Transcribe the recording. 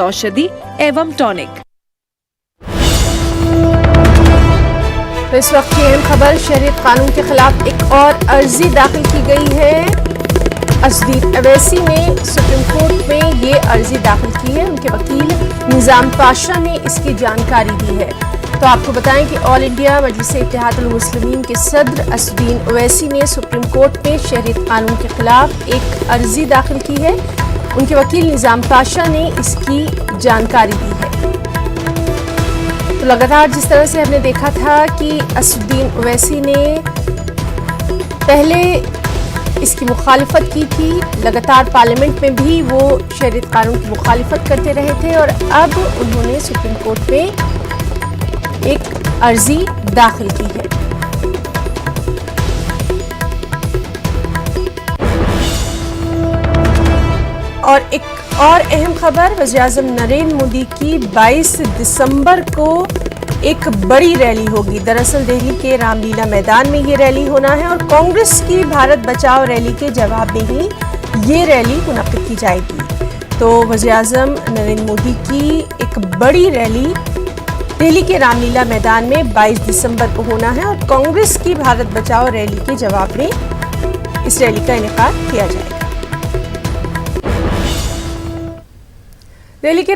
औषधि एवं टॉनिक। तो इस वक्त की अहम खबर, शहरियत कानून के खिलाफ एक और अर्जी दाखिल की गई है। असदीर अवैसी ने सुप्रीम कोर्ट में ये अर्जी दाखिल की है। उनके वकील निजाम पाशा ने इसकी जानकारी दी है। तो आपको बताएं कि ऑल इंडिया मजलिस इत्तेहादुल मुस्लिमीन के सदर असदीर अवैसी ने सुप्रीम कोर्ट में शहरियत कानून के खिलाफ एक अर्जी दाखिल की है। उनके वकील निजाम पाशा ने इसकी जानकारी दी है। तो लगातार जिस तरह से हमने देखा था कि असदुद्दीन ओवैसी ने पहले इसकी मुखालिफत की थी, लगातार पार्लियामेंट में भी वो शहरियत कानून की मुखालिफत करते रहे थे और अब उन्होंने सुप्रीम कोर्ट में एक अर्जी दाखिल की है। और एक और अहम खबर, वज़ीर-ए-आज़म नरेंद्र मोदी की 22 दिसंबर को एक बड़ी रैली होगी। दरअसल दिल्ली के रामलीला मैदान में ये रैली होना है और कांग्रेस की भारत बचाओ रैली के जवाब में ही ये रैली मुनक्किद की जाएगी। तो वज़ीर-ए-आज़म नरेंद्र मोदी की एक बड़ी रैली दिल्ली के रामलीला मैदान में 22 दिसंबर को होना है और कांग्रेस की भारत बचाओ रैली के जवाब में इस रैली का इनेकाद किया जाएगा। दिल्ली के